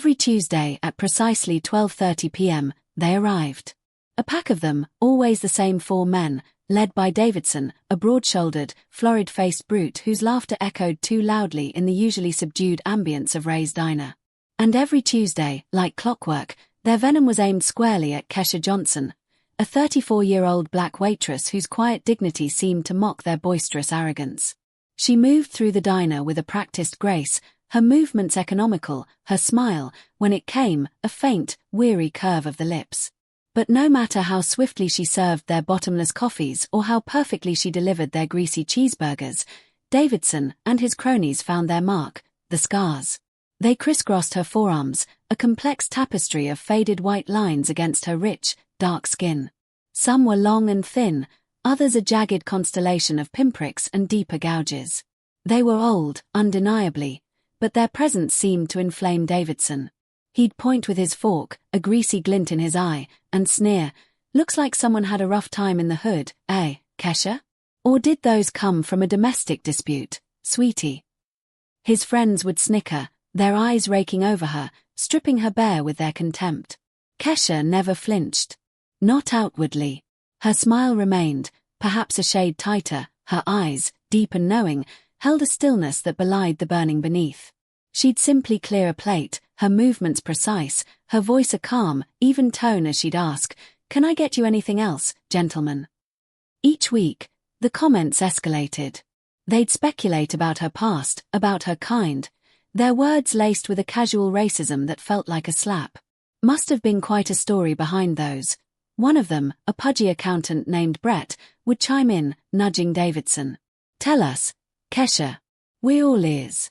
Every Tuesday at precisely 12:30 p.m., they arrived. A pack of them, always the same 4 men, led by Davidson, a broad-shouldered, florid-faced brute whose laughter echoed too loudly in the usually subdued ambience of Ray's diner. And every Tuesday, like clockwork, their venom was aimed squarely at Kesha Johnson, a 34-year-old black waitress whose quiet dignity seemed to mock their boisterous arrogance. She moved through the diner with a practiced grace, her movements economical, her smile, when it came, a faint, weary curve of the lips. But no matter how swiftly she served their bottomless coffees or how perfectly she delivered their greasy cheeseburgers, Davidson and his cronies found their mark, the scars. They crisscrossed her forearms, a complex tapestry of faded white lines against her rich, dark skin. Some were long and thin, others a jagged constellation of pinpricks and deeper gouges. They were old, undeniably, but their presence seemed to inflame Davidson. He'd point with his fork, a greasy glint in his eye, and sneer, "Looks like someone had a rough time in the hood, eh, Kesha? Or did those come from a domestic dispute, sweetie?" His friends would snicker, their eyes raking over her, stripping her bare with their contempt. Kesha never flinched. Not outwardly. Her smile remained, perhaps a shade tighter, her eyes, deep and knowing, held a stillness that belied the burning beneath. She'd simply clear a plate, her movements precise, her voice a calm, even tone as she'd ask, "Can I get you anything else, gentlemen?" Each week, the comments escalated. They'd speculate about her past, about her kind, their words laced with a casual racism that felt like a slap. Must have been quite a story behind those. One of them, a pudgy accountant named Brett, would chime in, nudging Davidson. "Tell us, Kesha. We're all ears."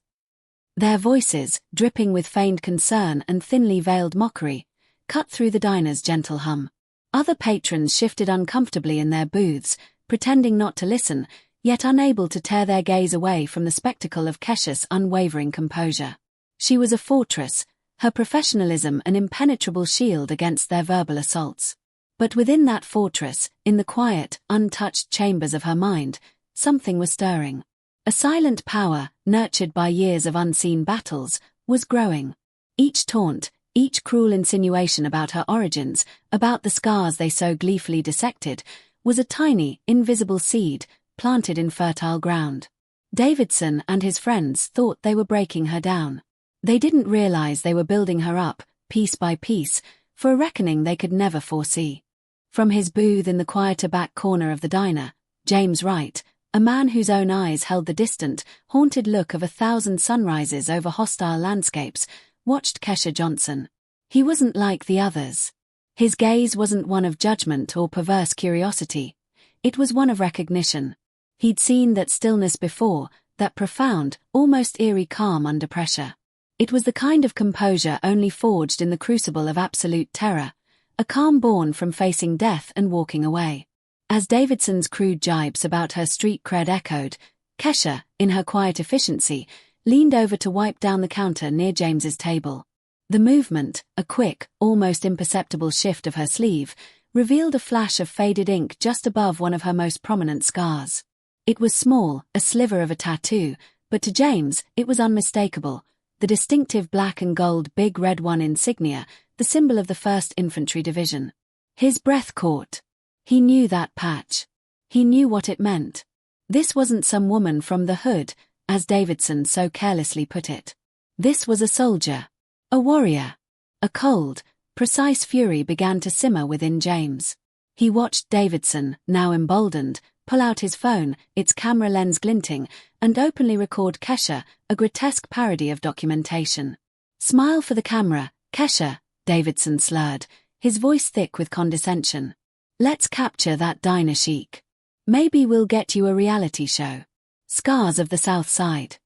Their voices, dripping with feigned concern and thinly veiled mockery, cut through the diner's gentle hum. Other patrons shifted uncomfortably in their booths, pretending not to listen, yet unable to tear their gaze away from the spectacle of Kesha's unwavering composure. She was a fortress, her professionalism an impenetrable shield against their verbal assaults. But within that fortress, in the quiet, untouched chambers of her mind, something was stirring. A silent power, nurtured by years of unseen battles, was growing. Each taunt, each cruel insinuation about her origins, about the scars they so gleefully dissected, was a tiny, invisible seed, planted in fertile ground. Davidson and his friends thought they were breaking her down. They didn't realize they were building her up, piece by piece, for a reckoning they could never foresee. From his booth in the quieter back corner of the diner, James Wright, a man whose own eyes held the distant, haunted look of 1,000 sunrises over hostile landscapes, watched Kesha Johnson. He wasn't like the others. His gaze wasn't one of judgment or perverse curiosity. It was one of recognition. He'd seen that stillness before, that profound, almost eerie calm under pressure. It was the kind of composure only forged in the crucible of absolute terror, a calm born from facing death and walking away. As Davidson's crude jibes about her street cred echoed, Kesha, in her quiet efficiency, leaned over to wipe down the counter near James's table. The movement, a quick, almost imperceptible shift of her sleeve, revealed a flash of faded ink just above one of her most prominent scars. It was small, a sliver of a tattoo, but to James, it was unmistakable, the distinctive black and gold big red one insignia, the symbol of the 1st Infantry Division. His breath caught. He knew that patch. He knew what it meant. This wasn't some woman from the hood, as Davidson so carelessly put it. This was a soldier. A warrior. A cold, precise fury began to simmer within James. He watched Davidson, now emboldened, pull out his phone, its camera lens glinting, and openly record Kesha, a grotesque parody of documentation. "Smile for the camera, Kesha," Davidson slurred, his voice thick with condescension. "Let's capture that diner chic. Maybe we'll get you a reality show. Scars of the South Side."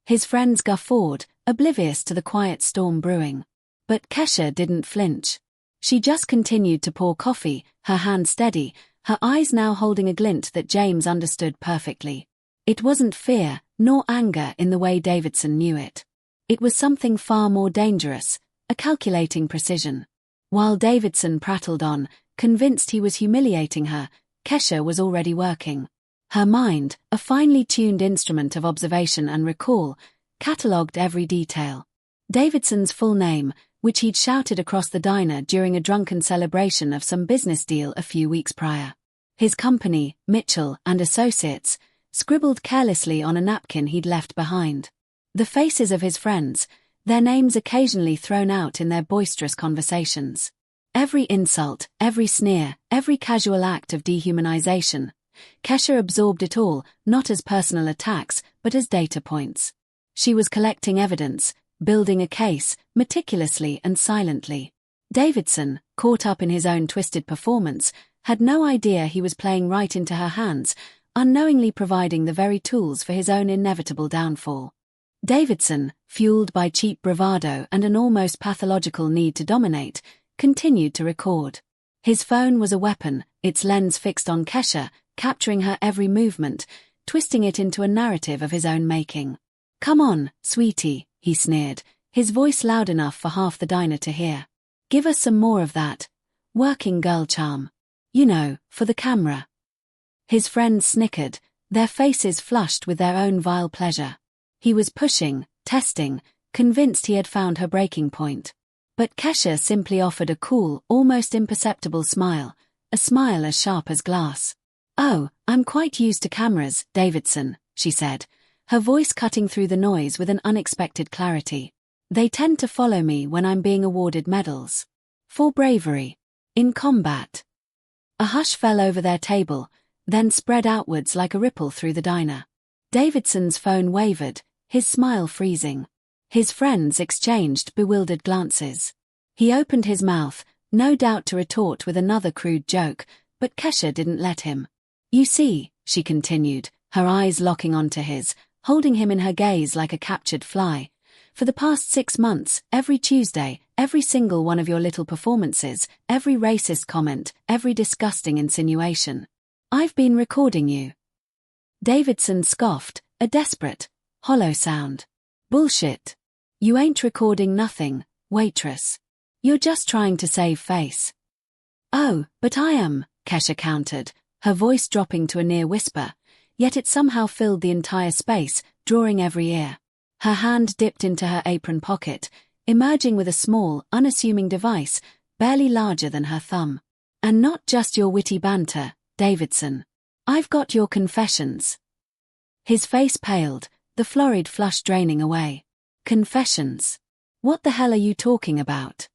His friends guffawed, oblivious to the quiet storm brewing. But Kesha didn't flinch. She just continued to pour coffee, her hand steady, her eyes now holding a glint that James understood perfectly. It wasn't fear, nor anger in the way Davidson knew it. It was something far more dangerous, a calculating precision. While Davidson prattled on, convinced he was humiliating her, Kesha was already working. Her mind, a finely tuned instrument of observation and recall, catalogued every detail. Davidson's full name, which he'd shouted across the diner during a drunken celebration of some business deal a few weeks prior. His company, Mitchell and Associates, scribbled carelessly on a napkin he'd left behind. The faces of his friends, their names occasionally thrown out in their boisterous conversations. Every insult, every sneer, every casual act of dehumanization. Kesha absorbed it all, not as personal attacks, but as data points. She was collecting evidence, building a case, meticulously and silently. Davidson, caught up in his own twisted performance, had no idea he was playing right into her hands, unknowingly providing the very tools for his own inevitable downfall. Davidson, fueled by cheap bravado and an almost pathological need to dominate, continued to record. His phone was a weapon, its lens fixed on Kesha, capturing her every movement, twisting it into a narrative of his own making. "Come on, sweetie," he sneered, his voice loud enough for half the diner to hear. "Give us some more of that working girl charm. You know, for the camera." His friends snickered, their faces flushed with their own vile pleasure. He was pushing, testing, convinced he had found her breaking point. But Kesha simply offered a cool, almost imperceptible smile, a smile as sharp as glass. "Oh, I'm quite used to cameras, Davidson," she said, her voice cutting through the noise with an unexpected clarity. "They tend to follow me when I'm being awarded medals. For bravery. In combat." A hush fell over their table, then spread outwards like a ripple through the diner. Davidson's phone wavered, his smile freezing. His friends exchanged bewildered glances. He opened his mouth, no doubt to retort with another crude joke, but Kesha didn't let him. "You see," she continued, her eyes locking onto his, holding him in her gaze like a captured fly. "For the past 6 months, every Tuesday, every single one of your little performances, every racist comment, every disgusting insinuation. I've been recording you." Davidson scoffed, a desperate, hollow sound. "Bullshit. You ain't recording nothing, Waitress. You're just trying to save face." "Oh, but I am," Kesha countered, her voice dropping to a near whisper, yet it somehow filled the entire space, drawing every ear. Her hand dipped into her apron pocket, emerging with a small, unassuming device, barely larger than her thumb. "And not just your witty banter, Davidson. I've got your confessions." His face paled, the florid flush draining away. "Confessions? What the hell are you talking about?"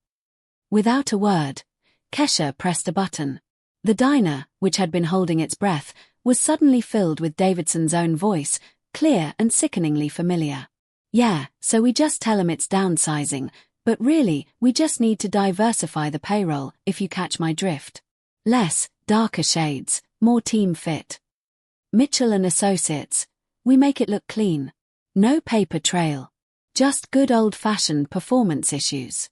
Without a word, Kesha pressed a button. The diner, which had been holding its breath, was suddenly filled with Davidson's own voice, clear and sickeningly familiar. "Yeah, so we just tell 'em it's downsizing, but really, we just need to diversify the payroll, if you catch my drift. Less, darker shades, more team fit. Mitchell and Associates. We make it look clean. No paper trail. Just good old-fashioned performance issues."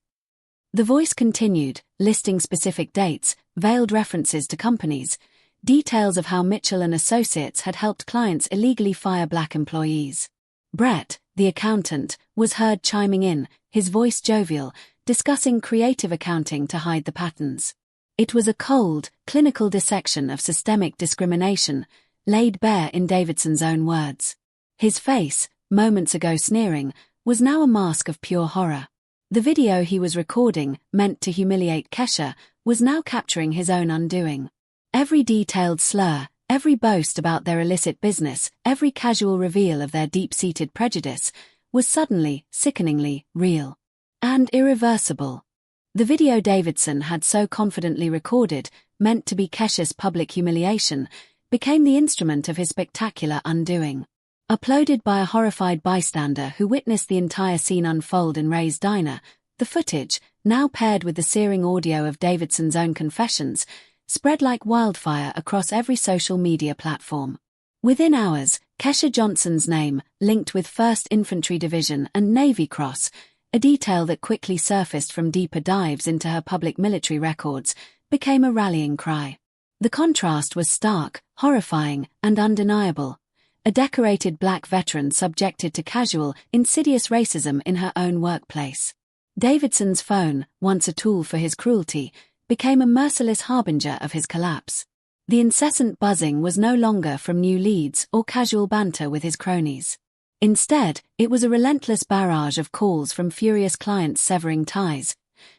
The voice continued, listing specific dates, veiled references to companies, details of how Mitchell and Associates had helped clients illegally fire black employees. Brett, the accountant, was heard chiming in, his voice jovial, discussing creative accounting to hide the patterns. It was a cold, clinical dissection of systemic discrimination, laid bare in Davidson's own words. His face, moments ago sneering, was now a mask of pure horror. The video he was recording, meant to humiliate Kesha, was now capturing his own undoing. Every detailed slur, every boast about their illicit business, every casual reveal of their deep-seated prejudice, was suddenly, sickeningly, real. And irreversible. The video Davidson had so confidently recorded, meant to be Kesha's public humiliation, became the instrument of his spectacular undoing. Uploaded by a horrified bystander who witnessed the entire scene unfold in Ray's diner, the footage, now paired with the searing audio of Davidson's own confessions, spread like wildfire across every social media platform. Within hours, Kesha Johnson's name, linked with 1st Infantry Division and Navy Cross, a detail that quickly surfaced from deeper dives into her public military records, became a rallying cry. The contrast was stark, horrifying, and undeniable. A decorated black veteran subjected to casual, insidious racism in her own workplace. Davidson's phone, once a tool for his cruelty, became a merciless harbinger of his collapse. The incessant buzzing was no longer from new leads or casual banter with his cronies. Instead, it was a relentless barrage of calls from furious clients severing ties,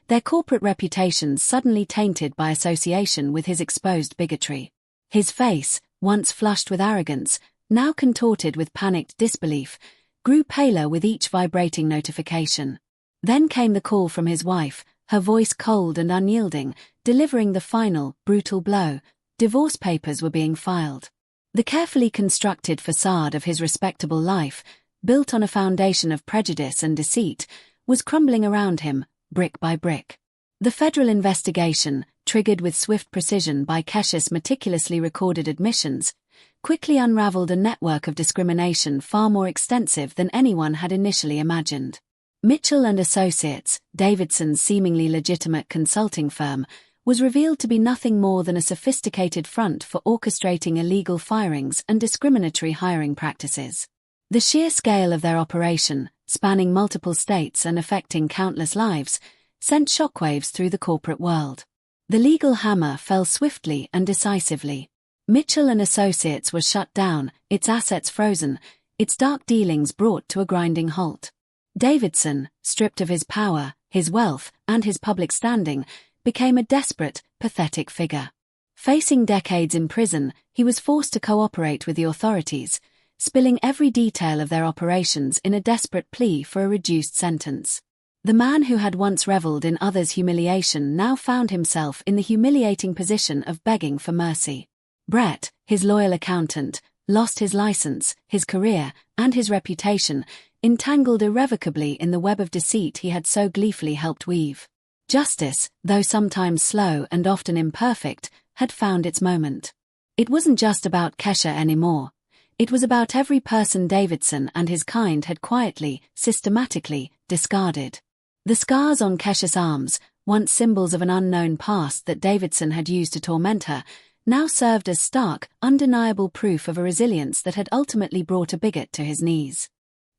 their corporate reputations suddenly tainted by association with his exposed bigotry. His face, once flushed with arrogance, now contorted with panicked disbelief, grew paler with each vibrating notification. Then came the call from his wife, her voice cold and unyielding, delivering the final, brutal blow. Divorce papers were being filed. The carefully constructed facade of his respectable life, built on a foundation of prejudice and deceit, was crumbling around him, brick by brick. The federal investigation, triggered with swift precision by Kesha's meticulously recorded admissions, quickly unraveled a network of discrimination far more extensive than anyone had initially imagined. Mitchell and Associates, Davidson's seemingly legitimate consulting firm, was revealed to be nothing more than a sophisticated front for orchestrating illegal firings and discriminatory hiring practices. The sheer scale of their operation, spanning multiple states and affecting countless lives, sent shockwaves through the corporate world. The legal hammer fell swiftly and decisively. Mitchell and Associates was shut down, its assets frozen, its dark dealings brought to a grinding halt. Davidson, stripped of his power, his wealth, and his public standing, became a desperate, pathetic figure. Facing decades in prison, he was forced to cooperate with the authorities, spilling every detail of their operations in a desperate plea for a reduced sentence. The man who had once reveled in others' humiliation now found himself in the humiliating position of begging for mercy. Brett, his loyal accountant, lost his license, his career, and his reputation, entangled irrevocably in the web of deceit he had so gleefully helped weave. Justice, though sometimes slow and often imperfect, had found its moment. It wasn't just about Kesha anymore. It was about every person Davidson and his kind had quietly, systematically, discarded. The scars on Kesha's arms, once symbols of an unknown past that Davidson had used to torment her, now served as stark, undeniable proof of a resilience that had ultimately brought a bigot to his knees.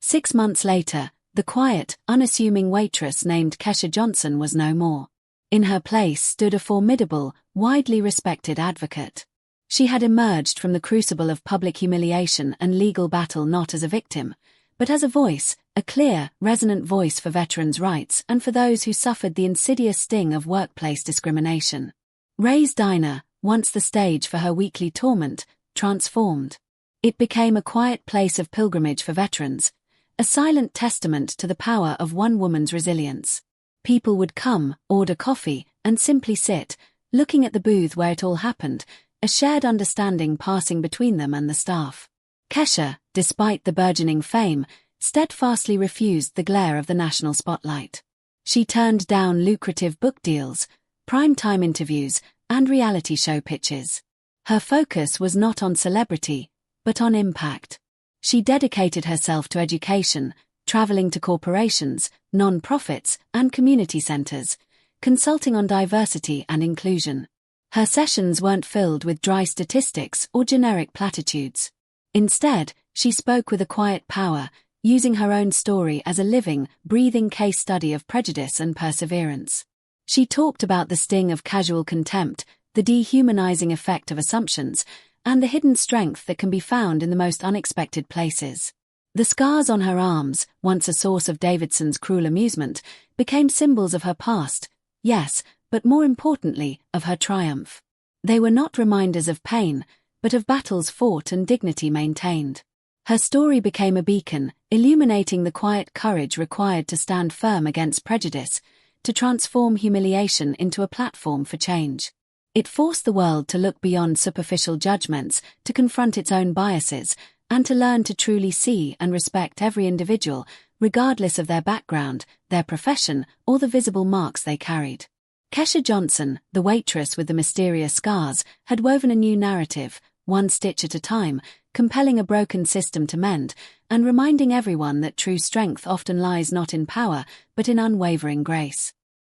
6 months later, the quiet, unassuming waitress named Kesha Johnson was no more. In her place stood a formidable, widely respected advocate. She had emerged from the crucible of public humiliation and legal battle not as a victim, but as a voice, a clear, resonant voice for veterans' rights and for those who suffered the insidious sting of workplace discrimination. Ray's Diner, once the stage for her weekly torment, transformed. It became a quiet place of pilgrimage for veterans, a silent testament to the power of one woman's resilience. People would come, order coffee, and simply sit, looking at the booth where it all happened, a shared understanding passing between them and the staff. Kesha, despite the burgeoning fame, steadfastly refused the glare of the national spotlight. She turned down lucrative book deals, prime-time interviews, and reality show pitches. Her focus was not on celebrity, but on impact. She dedicated herself to education, traveling to corporations, non-profits, and community centers, consulting on diversity and inclusion. Her sessions weren't filled with dry statistics or generic platitudes. Instead, she spoke with a quiet power, using her own story as a living, breathing case study of prejudice and perseverance. She talked about the sting of casual contempt, the dehumanizing effect of assumptions, and the hidden strength that can be found in the most unexpected places. The scars on her arms, once a source of Davidson's cruel amusement, became symbols of her past, yes, but more importantly, of her triumph. They were not reminders of pain, but of battles fought and dignity maintained. Her story became a beacon, illuminating the quiet courage required to stand firm against prejudice, to transform humiliation into a platform for change. It forced the world to look beyond superficial judgments, to confront its own biases, and to learn to truly see and respect every individual, regardless of their background, their profession, or the visible marks they carried. Kesha Johnson, the waitress with the mysterious scars, had woven a new narrative, one stitch at a time, compelling a broken system to mend, and reminding everyone that true strength often lies not in power, but in unwavering grace.